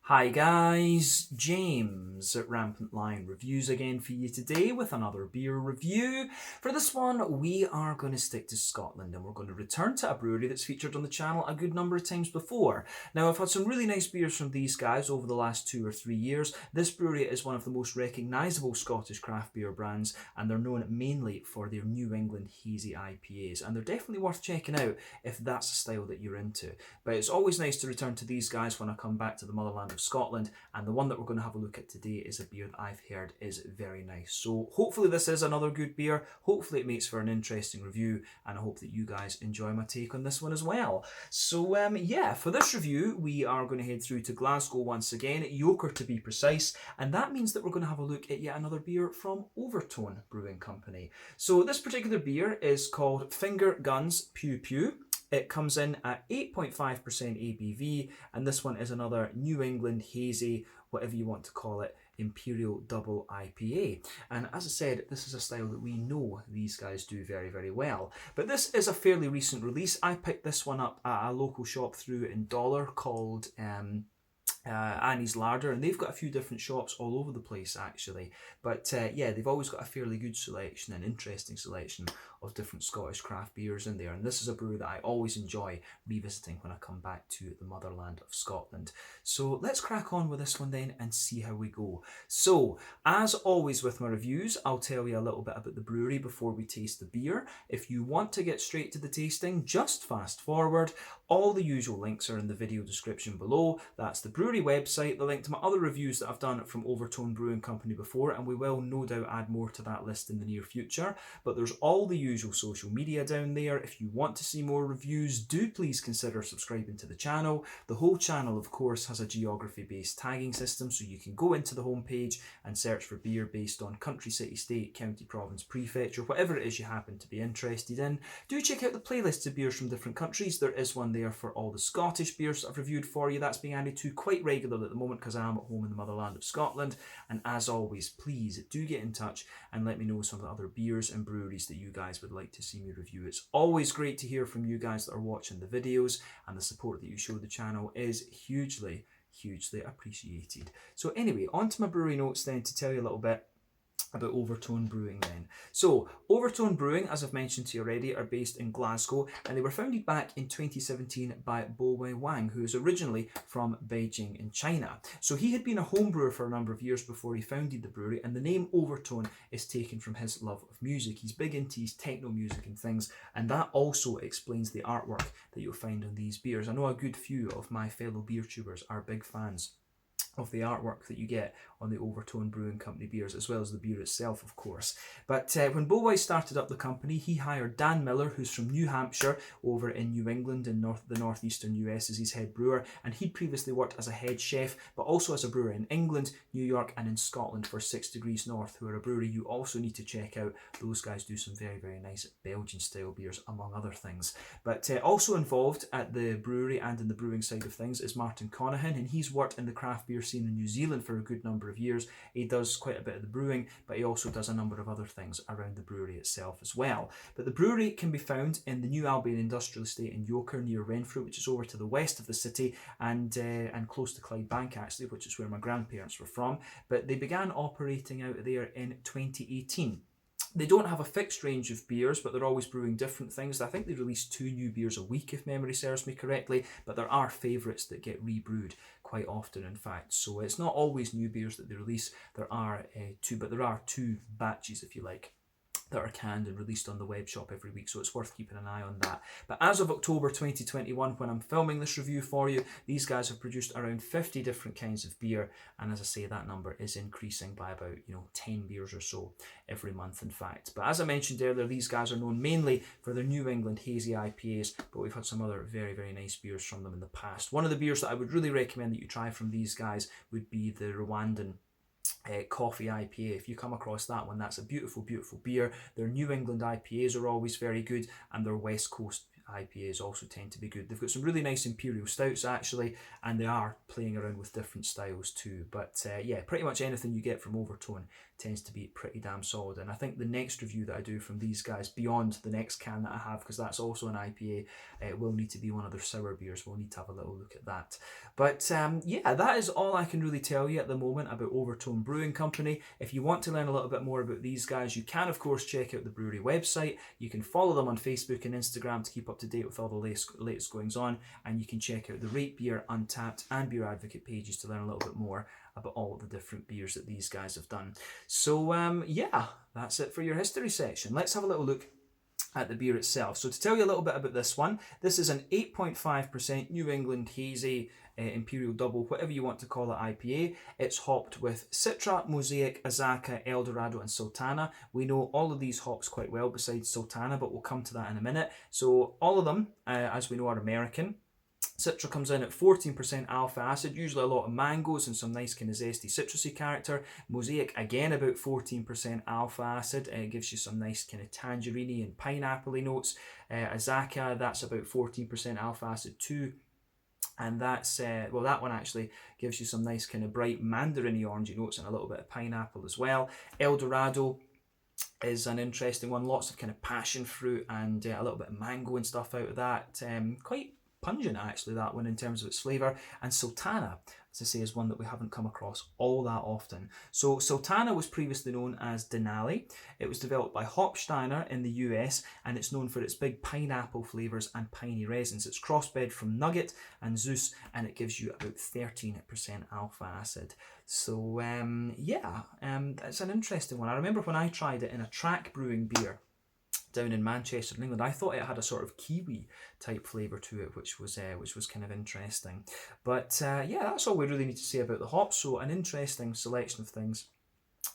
Hi guys, James at Rampant Lion Reviews again for you today with another beer review. For this one, we are going to stick to Scotland and we're going to return to a brewery that's featured on the channel a good number of times before. Now, I've had some really nice beers from these guys over the last 2 or 3 years. This brewery is one of the most recognisable Scottish craft beer brands, and they're known mainly for their New England hazy IPAs, and they're definitely worth checking out if that's a style that you're into. But it's always nice to return to these guys when I come back to the motherland of Scotland, and the one that we're going to have a look at today is a beer that I've heard is very nice. So hopefully this is another good beer, hopefully it makes for an interesting review, and I hope that you guys enjoy my take on this one as well. So yeah, for this review we are going to head through to Glasgow once again, Yoker to be precise, and that means that we're going to have a look at yet another beer from Overtone Brewing Company. So this particular beer is called Finger Guns Pew Pew. It comes in at 8.5% ABV, and this one is another New England hazy, whatever you want to call it, Imperial Double IPA. And as I said, this is a style that we know these guys do very, very well. But this is a fairly recent release. I picked this one up at a local shop through in Dollar called Annie's Larder, and they've got a few different shops all over the place actually, but yeah, they've always got a fairly good selection and interesting selection of different Scottish craft beers in there, and this is a brew that I always enjoy revisiting when I come back to the motherland of Scotland. So let's crack on with this one then and see how we go. So as always with my reviews, I'll tell you a little bit about the brewery before we taste the beer. If you want to get straight to the tasting, just fast forward. All the usual links are in the video description below. That's the brewery website, the link to my other reviews that I've done from Overtone Brewing Company before, and we will no doubt add more to that list in the near future. But there's all the usual social media down there. If you want to see more reviews, do please consider subscribing to the channel. The whole channel, of course, has a geography-based tagging system, so you can go into the homepage and search for beer based on country, city, state, county, province, prefecture, whatever it is you happen to be interested in. Do check out the playlists of beers from different countries. There is one there for all the Scottish beers that I've reviewed for you. That's being added to quite regularly at the moment because I am at home in the motherland of Scotland. And as always, please do get in touch and let me know some of the other beers and breweries that you guys would like to see me review. It's always great to hear from you guys that are watching the videos, and the support that you show the channel is hugely appreciated. So anyway, on to my brewery notes then to tell you a little bit about Overtone Brewing then. So, Overtone Brewing, as I've mentioned to you already, are based in Glasgow, and they were founded back in 2017 by Bo Wei Wang, who is originally from Beijing in China. So he had been a home brewer for a number of years before he founded the brewery, and the name Overtone is taken from his love of music. He's big into his techno music and things, and that also explains the artwork that you'll find on these beers. I know a good few of my fellow beer tubers are big fans of the artwork that you get on the Overtone Brewing Company beers, as well as the beer itself, of course. But when Bowey started up the company, he hired Dan Miller, who's from New Hampshire, over in New England in the northeastern US, as his head brewer, and he'd previously worked as a head chef, but also as a brewer in England, New York, and in Scotland for 6 Degrees North, who are a brewery you also need to check out. Those guys do some very, very nice Belgian-style beers, among other things. But also involved at the brewery and in the brewing side of things is Martin Conahan, and he's worked in the craft beer scene in New Zealand for a good number of years. He does quite a bit of the brewing, but he also does a number of other things around the brewery itself as well. But the brewery can be found in the New Albion Industrial Estate in Yoker near Renfrew, which is over to the west of the city, and close to Clydebank actually, which is where my grandparents were from. But they began operating out there in 2018. They don't have a fixed range of beers, but they're always brewing different things. I think they release 2 new beers a week, if memory serves me correctly, but there are favourites that get rebrewed quite often, in fact. So it's not always new beers that they release. There are 2 batches, if you like, that are canned and released on the web shop every week, so it's worth keeping an eye on that. But as of October 2021, when I'm filming this review for you, these guys have produced around 50 different kinds of beer, and as I say, that number is increasing by about 10 beers or so every month, in fact. But as I mentioned earlier, these guys are known mainly for their New England hazy IPAs, but we've had some other very, very nice beers from them in the past. One of the beers that I would really recommend that you try from these guys would be the Rwandan Coffee Ipa. If you come across that one, that's a beautiful beer. Their New England IPAs are always very good, and their West Coast IPAs also tend to be good. They've got some really nice imperial stouts actually, and they are playing around with different styles too. But yeah, pretty much anything you get from Overtone tends to be pretty damn solid. And I think the next review that I do from these guys, beyond the next can that I have, because that's also an IPA, will need to be one of their sour beers. We'll need to have a little look at that. But yeah, that is all I can really tell you at the moment about Overtone Brewing Company. If you want to learn a little bit more about these guys, you can of course check out the brewery website. You can follow them on Facebook and Instagram to keep up to date with all the latest goings on, and you can check out the Rate Beer, Untappd and Beer Advocate pages to learn a little bit more about all of the different beers that these guys have done. So yeah, that's it for your history section. Let's have a little look at the beer itself. So to tell you a little bit about this one, this is an 8.5% New England Hazy Imperial Double, whatever you want to call it, IPA. It's hopped with Citra, Mosaic, Azacca, Eldorado and Sultana. We know all of these hops quite well besides Sultana, but we'll come to that in a minute. So all of them, as we know, are American. Citra comes in at 14% alpha acid, usually a lot of mangoes and some nice kind of zesty citrusy character. Mosaic, again about 14% alpha acid, it gives you some nice kind of tangerine and pineapple-y notes. Azacca, that's about 14% alpha acid too. And that's, well, that one actually gives you some nice kind of bright mandarin-y orangey notes and a little bit of pineapple as well. Eldorado is an interesting one, lots of kind of passion fruit and a little bit of mango and stuff out of that. Quite pungent actually, that one, in terms of its flavour. And Sultana, as I say, is one that we haven't come across all that often. So Sultana was previously known as Denali. It was developed by Hopsteiner in the US, and it's known for its big pineapple flavours and piney resins. It's crossbred from Nugget and Zeus, and it gives you about 13% alpha acid. So yeah, it's an interesting one. I remember when I tried it in a track brewing beer down in Manchester in England, I thought it had a sort of kiwi type flavour to it, which was kind of interesting. But yeah, that's all we really need to say about the hops. So an interesting selection of things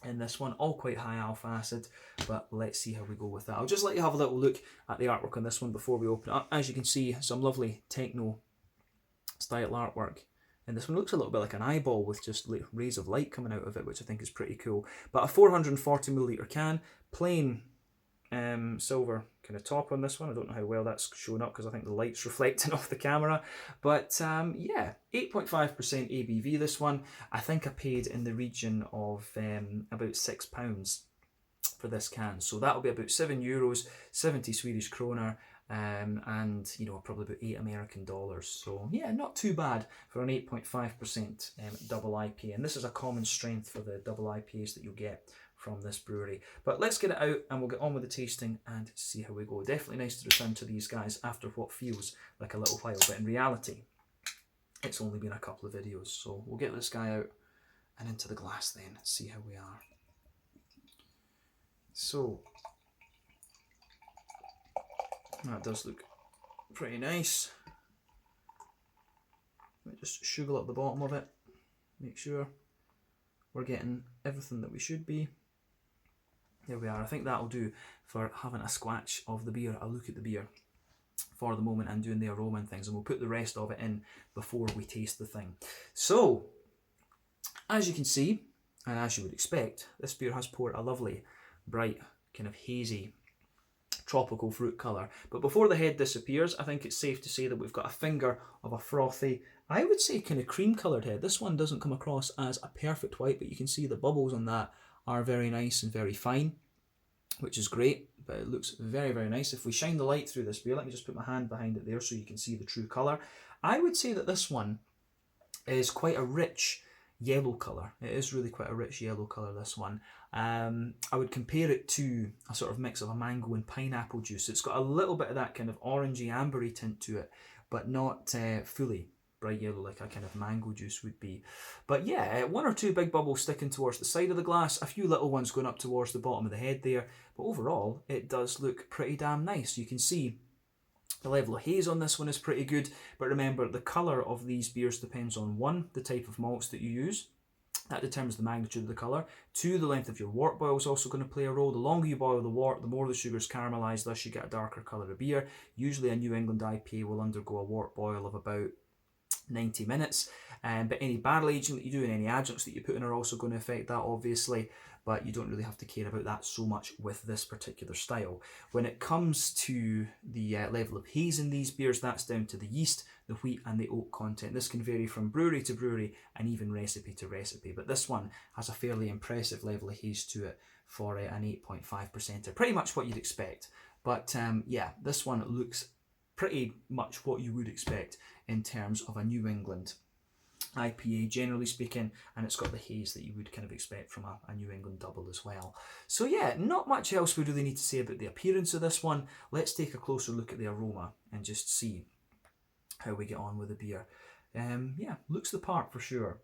in this one, all quite high alpha acid, but let's see how we go with that. I'll just let you have a little look at the artwork on this one before we open it up. As you can see, some lovely techno style artwork. And this one looks a little bit like an eyeball with just rays of light coming out of it, which I think is pretty cool. But a 440ml can, plain silver kind of top on this one. I don't know how well that's showing up because I think the light's reflecting off the camera. But yeah, 8.5% ABV this one. I think I paid in the region of about £6 for this can. So that'll be about €7, 70 Swedish kroner. And you know, probably about $8 American. So yeah, not too bad for an 8.5% double IPA. And this is a common strength for the double IPAs that you'll get from this brewery. But let's get it out and we'll get on with the tasting and see how we go. Definitely nice to return to these guys after what feels like a little while, but in reality it's only been a couple of videos. So we'll get this guy out and into the glass then and see how we are. So that does look pretty nice. Let me just sugar up the bottom of it, make sure we're getting everything that we should be. There we are. I think that'll do for having a squatch of the beer, a look at the beer for the moment and doing the aroma and things, and we'll put the rest of it in before we taste the thing. So, as you can see, and as you would expect, this beer has poured a lovely, bright, kind of hazy, tropical fruit colour. But before the head disappears, I think it's safe to say that we've got a finger of a frothy, I would say kind of cream coloured head. This one doesn't come across as a perfect white, but you can see the bubbles on that are very nice and very fine, which is great, but it looks very, very nice. If we shine the light through this beer, let me just put my hand behind it there so you can see the true colour. I would say that this one is quite a rich yellow colour. It is really quite a rich yellow colour, this one. I would compare it to a sort of mix of a mango and pineapple juice. It's got a little bit of that kind of orangey, ambery tint to it, but not fully bright yellow like a kind of mango juice would be. But yeah, one or two big bubbles sticking towards the side of the glass, a few little ones going up towards the bottom of the head there, but overall it does look pretty damn nice. You can see the level of haze on this one is pretty good, but remember the colour of these beers depends on, one, the type of malts that you use. That determines the magnitude of the colour. Two, the length of your wort boil is also going to play a role. The longer you boil the wort, the more the sugar's caramelised, thus you get a darker colour of beer. Usually a New England IPA will undergo a wort boil of about 90 minutes, but any barrel aging that you do and any adjuncts that you put in are also going to affect that, obviously, but you don't really have to care about that so much with this particular style. When it comes to the level of haze in these beers, that's down to the yeast, the wheat and the oat content. This can vary from brewery to brewery and even recipe to recipe, but this one has a fairly impressive level of haze to it for an 8.5%. Pretty much what you'd expect. But yeah, this one looks pretty much what you would expect in terms of a New England IPA, generally speaking, and it's got the haze that you would kind of expect from a New England double as well. So yeah, not much else we really need to say about the appearance of this one. Let's take a closer look at the aroma and just see how we get on with the beer. Yeah, looks the part for sure.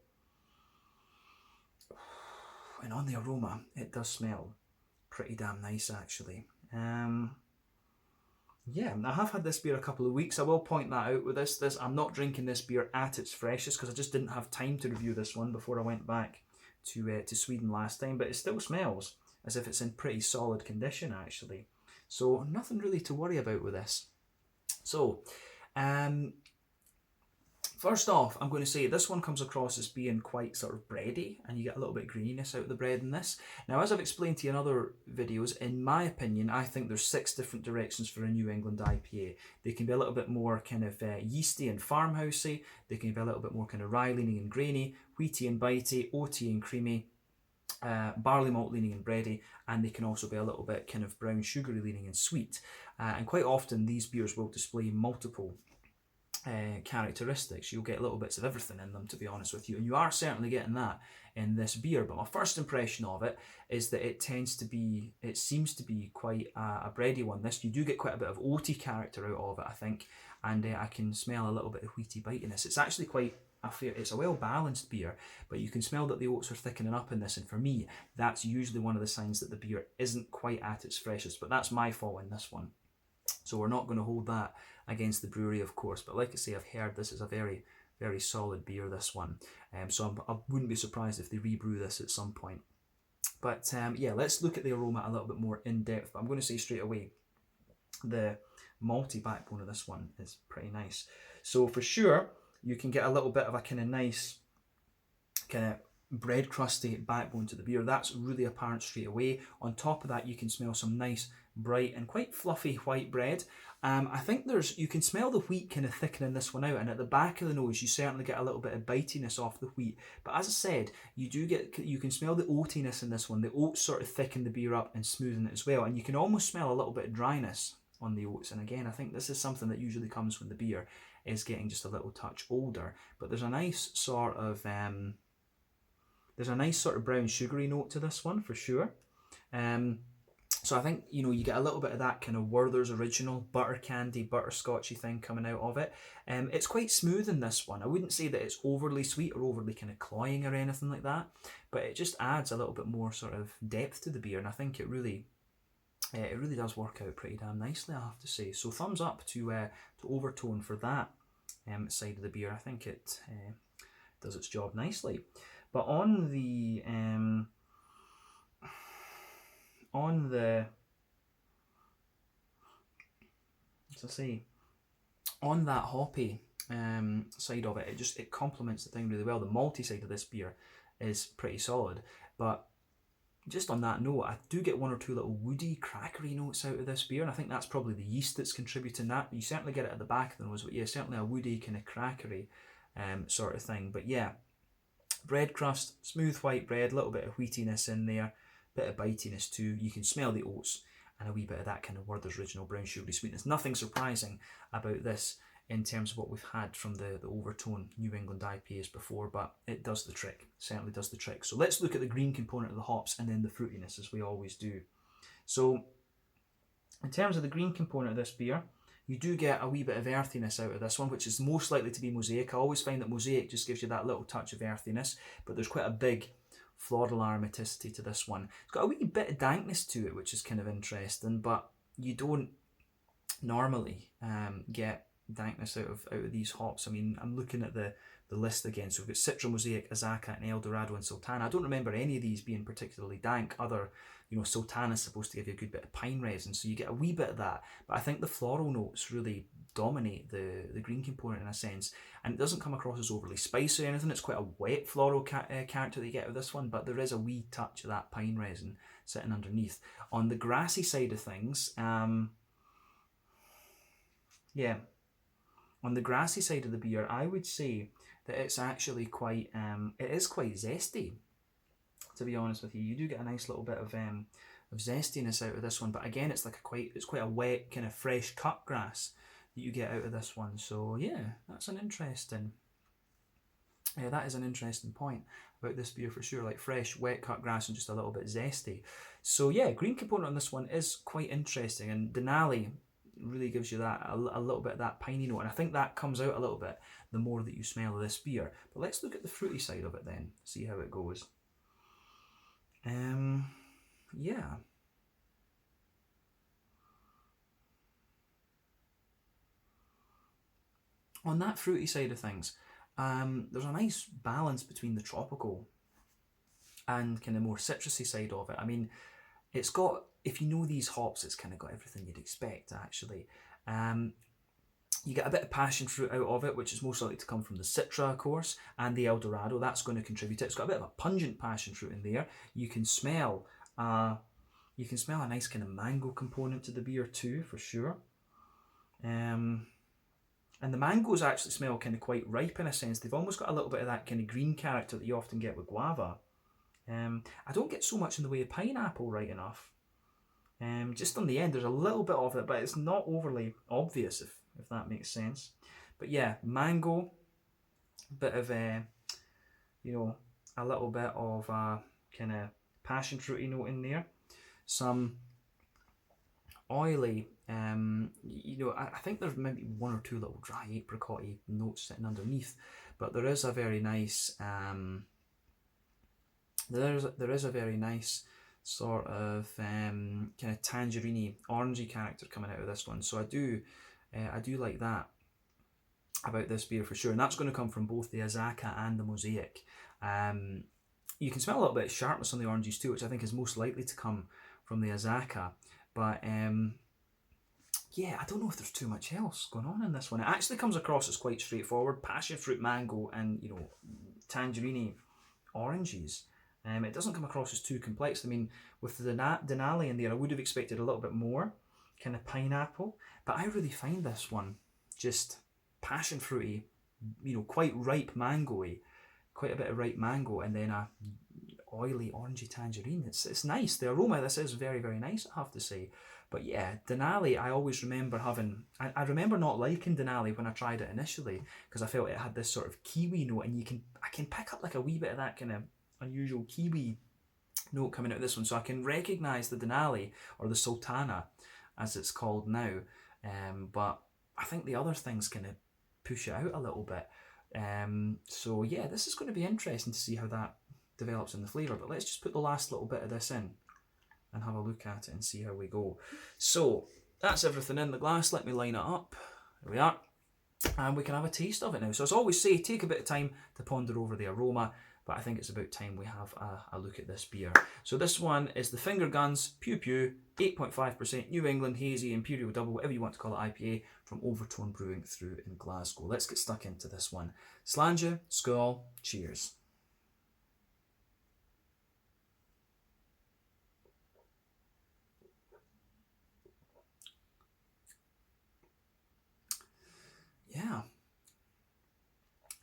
And on the aroma, it does smell pretty damn nice actually. Yeah, I have had this beer a couple of weeks. I will point that out with this. I'm not drinking this beer at its freshest because I just didn't have time to review this one before I went back to Sweden last time. But it still smells as if it's in pretty solid condition actually. So nothing really to worry about with this. So, first off, I'm going to say this one comes across as being quite sort of bready, and you get a little bit of greeniness out of the bread in this. Now, as I've explained to you in other videos, in my opinion, I think there's 6 different directions for a New England IPA. They can be a little bit more kind of yeasty and farmhousey. They can be a little bit more kind of rye leaning and grainy, wheaty and bitey, oaty and creamy, barley malt leaning and bready, and they can also be a little bit kind of brown sugary leaning and sweet. And quite often these beers will display multiple characteristics. You'll get little bits of everything in them, to be honest with you, and you are certainly getting that in this beer. But my first impression of it is that it seems to be quite a bready one. This, you do get quite a bit of oaty character out of it, I think, and I can smell a little bit of wheaty bitiness. It's actually quite it's a well balanced beer, but you can smell that the oats are thickening up in this, and for me that's usually one of the signs that the beer isn't quite at its freshest. But that's my fault in this one, so we're not going to hold that against the brewery, of course. But like I say, I've heard this is a very, very solid beer, this one. So I wouldn't be surprised if they rebrew this at some point. But yeah, let's look at the aroma a little bit more in depth. But I'm going to say straight away, the malty backbone of this one is pretty nice. So for sure, you can get a little bit of a kind of nice, kind of bread crusty backbone to the beer. That's really apparent straight away. On top of that, you can smell some nice, bright and quite fluffy white bread. I think you can smell the wheat kind of thickening this one out, and at the back of the nose you certainly get a little bit of bitiness off the wheat. But as I said, you can smell the oatiness in this one. The oats sort of thicken the beer up and smoothen it as well, and you can almost smell a little bit of dryness on the oats. And again, I think this is something that usually comes when the beer is getting just a little touch older. But there's a nice sort of brown sugary note to this one for sure. So I think, you get a little bit of that kind of Werther's original butter candy, butterscotchy thing coming out of it. It's quite smooth in this one. I wouldn't say that it's overly sweet or overly kind of cloying or anything like that, but it just adds a little bit more sort of depth to the beer, and I think it really does work out pretty damn nicely, I have to say. So thumbs up to Overtone for that side of the beer. I think it does its job nicely. But on the as I say, on that hoppy side of it, it complements the thing really well. The malty side of this beer is pretty solid, but just on that note, I do get 1 or 2 little woody, crackery notes out of this beer, and I think that's probably the yeast that's contributing that. You certainly get it at the back of the nose, but yeah, certainly a woody kind of crackery sort of thing. But yeah, bread crust, smooth white bread, a little bit of wheatiness in there, bit of bitiness too. You can smell the oats and a wee bit of that kind of Werther's original brown sugary sweetness. Nothing surprising about this in terms of what we've had from the Overtone New England IPAs before, but it does the trick, certainly does the trick. So let's look at the green component of the hops and then the fruitiness, as we always do. So in terms of the green component of this beer, you do get a wee bit of earthiness out of this one, which is most likely to be Mosaic. I always find that Mosaic just gives you that little touch of earthiness, but there's quite a big floral aromaticity to this one. It's got a wee bit of dankness to it, which is kind of interesting, but you don't normally get dankness out of these hops. I mean, I'm looking at the list again. So we've got Citra, Mosaic, Azaka, and Eldorado and Sultana. I don't remember any of these being particularly dank. Sultana's supposed to give you a good bit of pine resin, so you get a wee bit of that. But I think the floral notes really dominate the green component in a sense, and it doesn't come across as overly spicy or anything. It's quite a wet floral character that you get with this one, but there is a wee touch of that pine resin sitting underneath. On the grassy side of things, yeah, on the grassy side of the beer, I would say that it's actually quite, it is quite zesty, to be honest with you. You do get a nice little bit of zestiness out of this one, but again, it's like it's quite a wet, kind of fresh cut grass that you get out of this one. So yeah, that is an interesting point about this beer for sure, like fresh, wet cut grass and just a little bit zesty. So yeah, green component on this one is quite interesting, and Denali really gives you that a little bit of that piney note, and I think that comes out a little bit the more that you smell this beer. But let's look at the fruity side of it then, see how it goes. Yeah. On that fruity side of things, there's a nice balance between the tropical and kind of more citrusy side of it. I mean, it's got, if you know these hops, it's kind of got everything you'd expect, actually. You get a bit of passion fruit out of it, which is most likely to come from the Citra, of course, and the Eldorado. That's going to contribute to it. It's got a bit of a pungent passion fruit in there. You can smell a nice kind of mango component to the beer too, for sure. And the mangoes actually smell kind of quite ripe in a sense. They've almost got a little bit of that kind of green character that you often get with guava. I don't get so much in the way of pineapple, right enough. Just on the end, there's a little bit of it, but it's not overly obvious, if that makes sense. But yeah, mango, bit of a little bit of a kind of passion fruity note in there. Some oily, I think there's maybe one or two little dry apricot-y notes sitting underneath, but there is a very nice, there is a very nice sort of kind of tangerine orangey character coming out of this one. So I do like that about this beer for sure, and that's going to come from both the Azaka and the Mosaic. You can smell a little bit of sharpness on the oranges too, which I think is most likely to come from the Azaka. But yeah, I don't know if there's too much else going on in this one. It actually comes across as quite straightforward: passion fruit, mango, and tangerine oranges. It doesn't come across as too complex. I mean, with the Denali in there, I would have expected a little bit more kind of pineapple, but I really find this one just passion fruity, quite ripe mango-y, quite a bit of ripe mango, and then a oily orangey tangerine. It's nice. The aroma, this is very, very nice, I have to say. But yeah, Denali, I always remember I remember not liking Denali when I tried it initially, because I felt it had this sort of kiwi note, and I can pick up like a wee bit of that kind of unusual kiwi note coming out of this one, so I can recognise the Denali, or the Sultana as it's called now, but I think the other things kind of push it out a little bit. So yeah, this is going to be interesting to see how that develops in the flavour, but let's just put the last little bit of this in and have a look at it and see how we go. So that's everything in the glass. Let me line it up. There we are, and we can have a taste of it now. So as I always say, take a bit of time to ponder over the aroma, but I think it's about time we have a look at this beer. So this one is the Finger Guns Pew Pew 8.5% New England Hazy Imperial Double, whatever you want to call it, IPA from Overtone Brewing through in Glasgow. Let's get stuck into this one. Slàinte, skål, cheers. Yeah.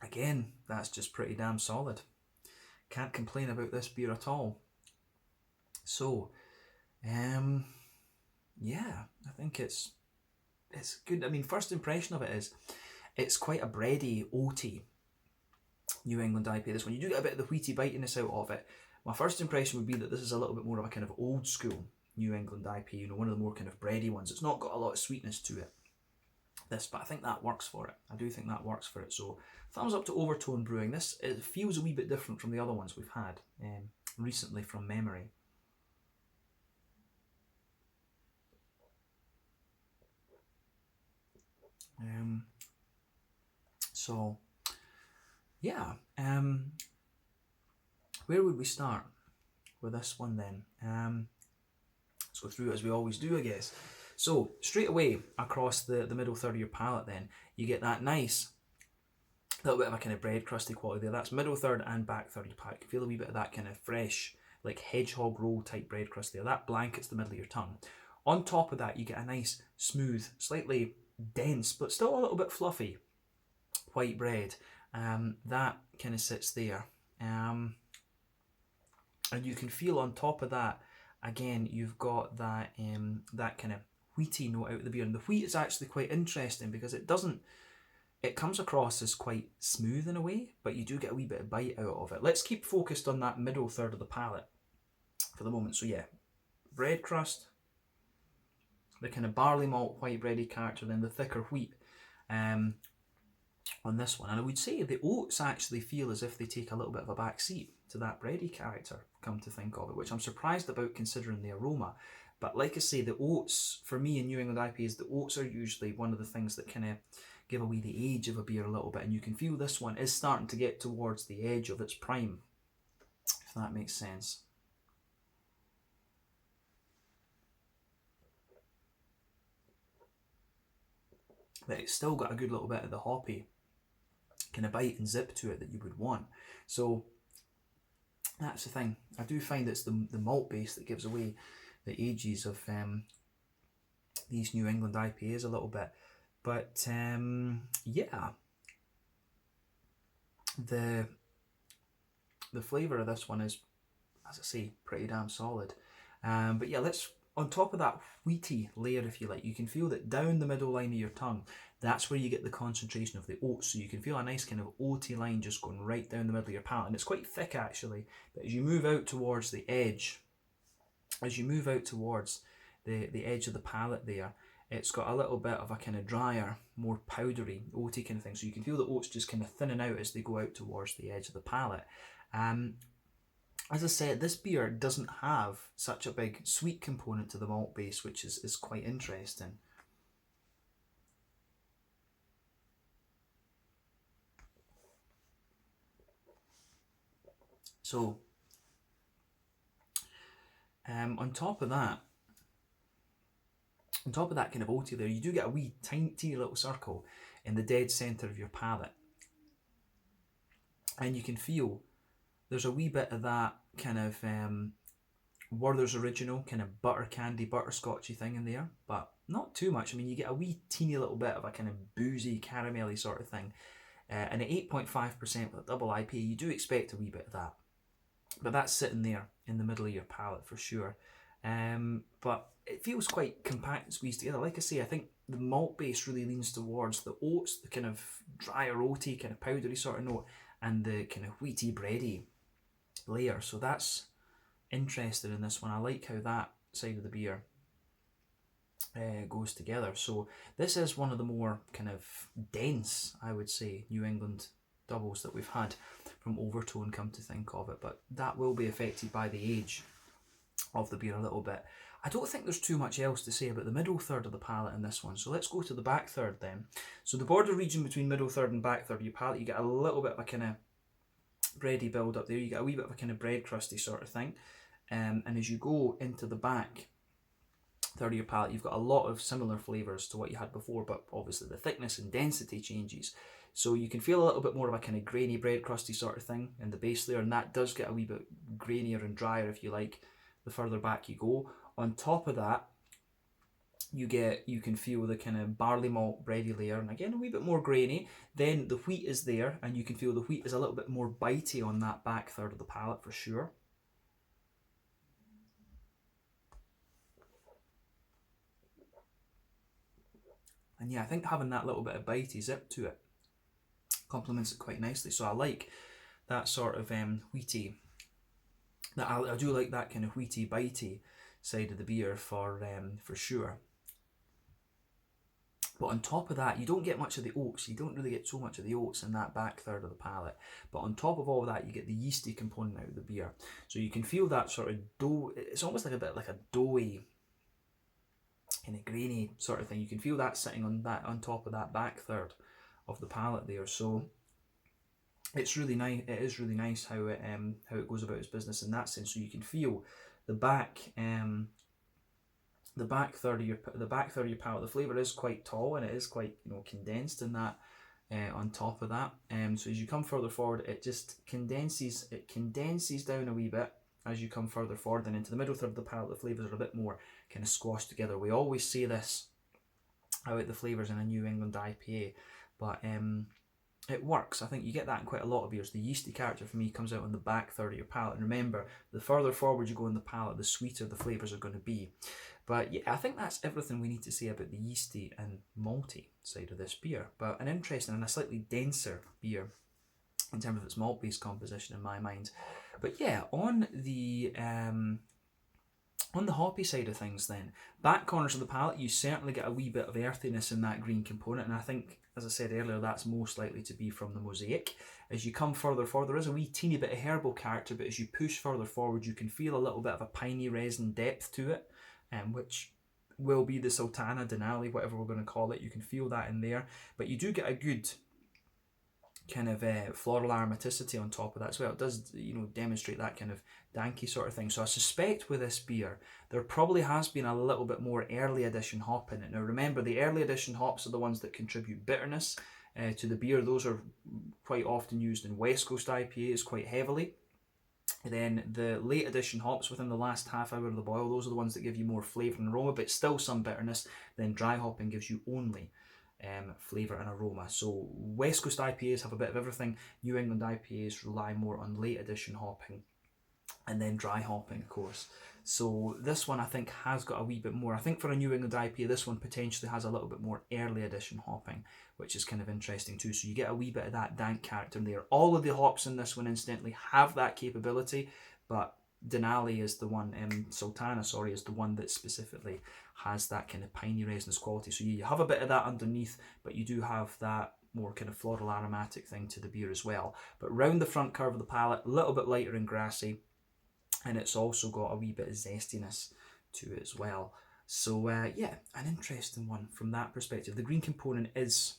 Again, that's just pretty damn solid. Can't complain about this beer at all. So, yeah, I think it's good. I mean, first impression of it is it's quite a bready, oaty New England IPA. This one, you do get a bit of the wheaty bitiness out of it. My first impression would be that this is a little bit more of a kind of old school New England IPA, one of the more kind of bready ones. It's not got a lot of sweetness to it, this, but I think that works for it. I do think that works for it. So thumbs up to Overtone Brewing. This, it feels a wee bit different from the other ones we've had recently from memory. So yeah, where would we start with this one then? Let's go through it as we always do, I guess. So straight away across the middle third of your palate, then you get that nice little bit of a kind of bread crusty quality there. That's middle third and back third of your palate. You can feel a wee bit of that kind of fresh, like hedgehog roll type bread crust there. That blankets the middle of your tongue. On top of that, you get a nice, smooth, slightly dense, but still a little bit fluffy white bread. That kind of sits there. And you can feel on top of that, again, you've got that that kind of wheaty note out of the beer. And the wheat is actually quite interesting because it comes across as quite smooth in a way, but you do get a wee bit of bite out of it. Let's keep focused on that middle third of the palate for the moment. So yeah, bread crust, the kind of barley malt white bready character, then the thicker wheat on this one. And I would say the oats actually feel as if they take a little bit of a back seat to that bready character, come to think of it, which I'm surprised about considering the aroma. But like I say, the oats, for me in New England IPAs, the oats are usually one of the things that kind of give away the age of a beer a little bit, and you can feel this one is starting to get towards the edge of its prime, if that makes sense. But it's still got a good little bit of the hoppy kind of bite and zip to it that you would want. So that's the thing. I do find it's the malt base that gives away the ages of these New England IPAs a little bit. But yeah, the flavour of this one is, as I say, pretty damn solid. But yeah, on top of that wheaty layer, if you like, you can feel that down the middle line of your tongue, that's where you get the concentration of the oats. So you can feel a nice kind of oaty line just going right down the middle of your palate. And it's quite thick actually, but as you move out towards the edge, as you move out towards the edge of the palate there, it's got a little bit of a kind of drier, more powdery, oaty kind of thing. So you can feel the oats just kind of thinning out as they go out towards the edge of the palate. As I said, this beer doesn't have such a big sweet component to the malt base, which is quite interesting. So, on top of that kind of oaty there, you do get a wee tiny little circle in the dead centre of your palate. And you can feel there's a wee bit of that kind of Werther's Original kind of butter candy, butterscotchy thing in there, but not too much. I mean, you get a wee teeny little bit of a kind of boozy, caramelly sort of thing. And at 8.5% with a double IPA, you do expect a wee bit of that. But that's sitting there in the middle of your palate for sure. But it feels quite compact and squeezed together. Like I say, I think the malt base really leans towards the oats, the kind of drier oaty, kind of powdery sort of note, and the kind of wheaty bready layer. So that's interesting in this one. I like how that side of the beer goes together. So this is one of the more kind of dense, I would say, New England doubles that we've had from Overtone, come to think of it, but that will be affected by the age of the beer a little bit. I don't think there's too much else to say about the middle third of the palate in this one, so let's go to the back third then. So the border region between middle third and back third of your palate, you get a little bit of a kind of bready build up there, you get a wee bit of a kind of bread crusty sort of thing, and as you go into the back third of your palate, you've got a lot of similar flavours to what you had before, but obviously the thickness and density changes. So you can feel a little bit more of a kind of grainy bread crusty sort of thing in the base layer, and that does get a wee bit grainier and drier, if you like, the further back you go. On top of that, you can feel the kind of barley malt bready layer, and again a wee bit more grainy. Then the wheat is there, and you can feel the wheat is a little bit more bitey on that back third of the palate for sure. And yeah, I think having that little bit of bitey zip to it complements it quite nicely. So I like that sort of wheaty. I do like that kind of wheaty, bitey side of the beer for sure. But on top of that, you don't get much of the oats. You don't really get so much of the oats in that back third of the palate. But on top of all of that, you get the yeasty component out of the beer. So you can feel that sort of dough. It's almost like a bit like a doughy, kind of grainy sort of thing. You can feel that sitting on top of that back third of the palate there. So it's really nice. It is really nice how it goes about its business in that sense. So you can feel the back third of your palate. The flavour is quite tall and it is quite condensed in that. On top of that, so as you come further forward, it just condenses. It condenses down a wee bit as you come further forward, and into the middle third of the palate, the flavours are a bit more kind of squashed together. We always say this about the flavours in a New England IPA, but it works. I think you get that in quite a lot of beers. The yeasty character for me comes out on the back third of your palate. And remember, the further forward you go in the palate, the sweeter the flavours are going to be. But yeah, I think that's everything we need to say about the yeasty and malty side of this beer. But an interesting and a slightly denser beer in terms of its malt-based composition in my mind. But yeah, on the hoppy side of things then, back corners of the palate, you certainly get a wee bit of earthiness in that green component, and I think, as I said earlier, that's most likely to be from the mosaic. As you come further forward, there is a wee teeny bit of herbal character, but as you push further forward, you can feel a little bit of a piney resin depth to it, which will be the Sultana, Denali, whatever we're going to call it. You can feel that in there, but you do get a good kind of floral aromaticity on top of that as well. It does, demonstrate that kind of danky sort of thing. So I suspect with this beer, there probably has been a little bit more early edition hop in it. Now remember, the early edition hops are the ones that contribute bitterness to the beer. Those are quite often used in West Coast IPAs quite heavily. Then the late edition hops within the last half hour of the boil, those are the ones that give you more flavour and aroma, but still some bitterness. Then dry hopping gives you only flavour and aroma. So West Coast IPAs have a bit of everything. New England IPAs rely more on late edition hopping and then dry hopping, of course. So this one I think has got a wee bit more. I think for a New England IPA, this one potentially has a little bit more early edition hopping, which is kind of interesting too. So you get a wee bit of that dank character in there. All of the hops in this one incidentally have that capability, but Denali is the one, Sultana, sorry, is the one that specifically has that kind of piney resinous quality. So you have a bit of that underneath, but you do have that more kind of floral aromatic thing to the beer as well. But round the front curve of the palate, a little bit lighter and grassy, and it's also got a wee bit of zestiness to it as well. So yeah, an interesting one from that perspective. The green component is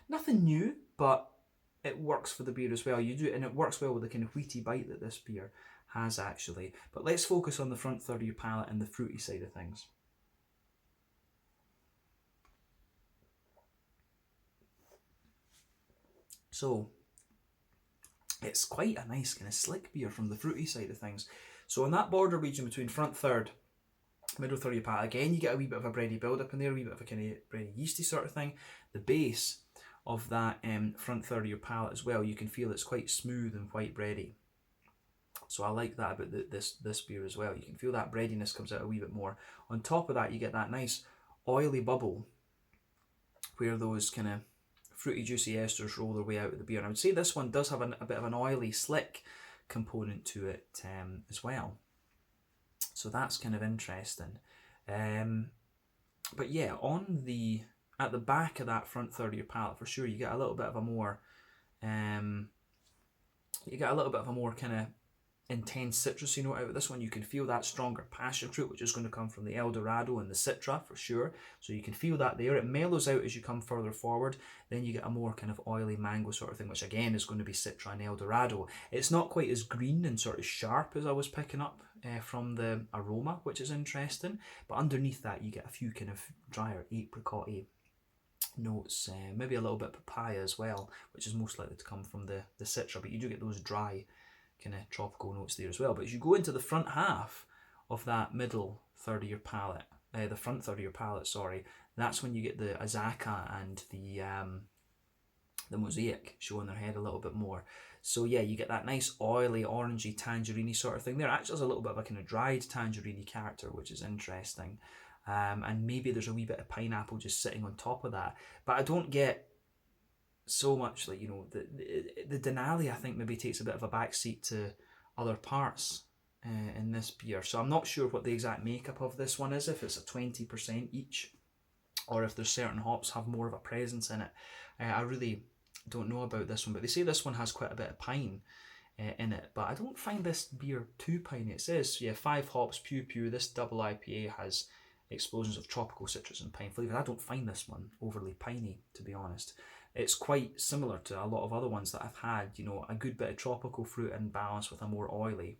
nothing new, but it works for the beer as well. You do, and it works well with the kind of wheaty bite that this beer has actually. But let's focus on the front third of your palate and the fruity side of things. So it's quite a nice kind of slick beer from the fruity side of things. So in that border region between front third, middle third of your palate, again you get a wee bit of a bready build up in there, a wee bit of a kind of bready yeasty sort of thing. The base of that front third of your palate as well, you can feel it's quite smooth and quite bready. So I like that about this beer as well. You can feel that breadiness comes out a wee bit more. On top of that, you get that nice oily bubble where those kind of fruity juicy esters roll their way out of the beer. And I would say this one does have a bit of an oily slick component to it as well. So that's kind of interesting. But yeah, at the back of that front third of your palate, for sure, you get a little bit of a more kind of intense citrusy note out of this one. You can feel that stronger passion fruit, which is going to come from the El Dorado and the Citra for sure. So you can feel that there. It mellows out as you come further forward. Then you get a more kind of oily mango sort of thing, which again is going to be Citra and El Dorado. It's not quite as green and sort of sharp as I was picking up from the aroma, which is interesting. But underneath that, you get a few kind of drier apricot-y notes, maybe a little bit of papaya as well, which is most likely to come from the Citra. But you do get those dry kind of tropical notes there as well. But as you go into the front half of that middle third of your palate, the front third of your palate, sorry, that's when you get the Azaka and the Mosaic showing their head a little bit more. So yeah, you get that nice oily, orangey, tangerine sort of thing there. Actually, there's a little bit of a kind of dried tangerine character, which is interesting. And maybe there's a wee bit of pineapple just sitting on top of that. But I don't get so much like, the Denali I think maybe takes a bit of a backseat to other parts in this beer. So I'm not sure what the exact makeup of this one is, if it's a 20% each, or if there's certain hops have more of a presence in it. I really don't know about this one, but they say this one has quite a bit of pine in it, but I don't find this beer too piney. It says, 5 hops, Pew Pew. This double IPA has explosions of tropical citrus and pine flavour. I don't find this one overly piney, to be honest. It's quite similar to a lot of other ones that I've had, a good bit of tropical fruit in balance with a more oily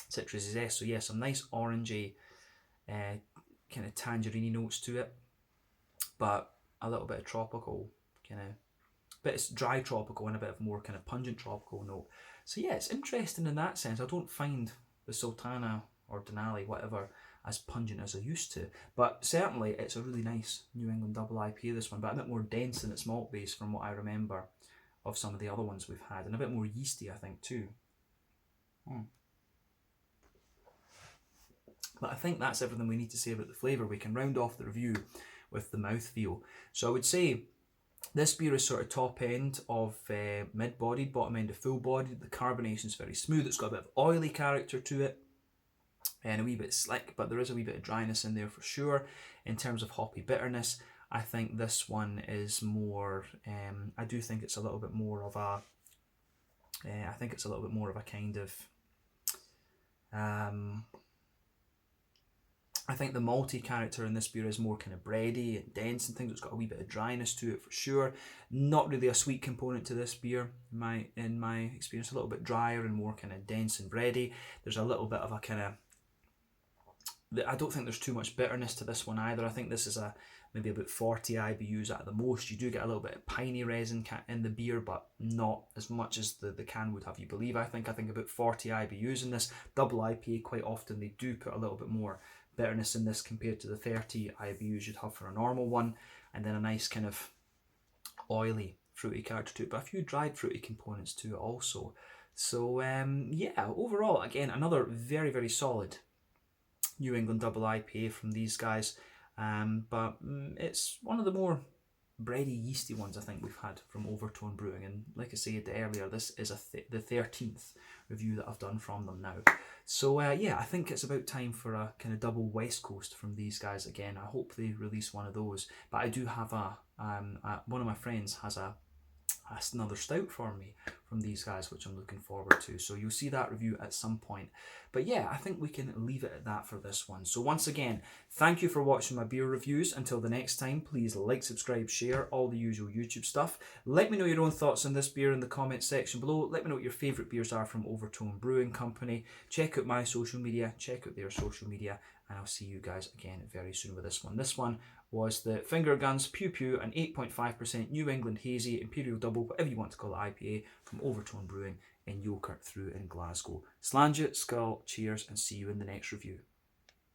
citrusy zest. So yeah, some nice orangey kind of tangerine notes to it, but a little bit of tropical but it's dry tropical and a bit of more kind of pungent tropical note. So yeah, it's interesting in that sense. I don't find the Sultana or Denali, whatever, as pungent as I used to, but certainly it's a really nice New England double IPA, this one, but a bit more dense in its malt base from what I remember of some of the other ones we've had, and a bit more yeasty, I think, too. But I think that's everything we need to say about the flavour. We can round off the review with the mouthfeel. So I would say this beer is sort of top end of mid-bodied, bottom end of full-bodied. The carbonation is very smooth. It's got a bit of oily character to it and a wee bit slick, but there is a wee bit of dryness in there for sure. In terms of hoppy bitterness, I think this one is more, I do think it's a little bit more of a, kind of, I think the malty character in this beer is more kind of bready and dense and things. It's got a wee bit of dryness to it for sure. Not really a sweet component to this beer in my experience. A little bit drier and more kind of dense and bready. There's a little bit of a kind of, I don't think there's too much bitterness to this one either. I think this is maybe about 40 IBUs at the most. You do get a little bit of piney resin in the beer, but not as much as the can would have you believe. I think about 40 IBUs in this. Double IPA, quite often they do put a little bit more bitterness in this compared to the 30 IBUs you'd have for a normal one, and then a nice kind of oily fruity character to it, but a few dried fruity components to it also. So yeah, overall, again, another very, very solid New England double IPA from these guys, but it's one of the more bready, yeasty ones I think we've had from Overtone Brewing, and like I said earlier, this is the 13th review that I've done from them now. So yeah, I think it's about time for a kind of double West Coast from these guys again. I hope they release one of those, but I do have one of my friends has another stout for me from these guys, which I'm looking forward to. So you'll see that review at some point. But yeah, I think we can leave it at that for this one. So once again, thank you for watching my beer reviews. Until the next time, please like, subscribe, share, all the usual YouTube stuff. Let me know your own thoughts on this beer in the comments section below. Let me know what your favourite beers are from Overtone Brewing Company. Check out my social media, check out their social media, and I'll see you guys again very soon with this one. This one was the Finger Guns Pew Pew, an 8.5% New England Hazy Imperial Double, whatever you want to call it, IPA from Overtone Brewing in Yoker through in Glasgow. Slange it, skull, cheers, and see you in the next review.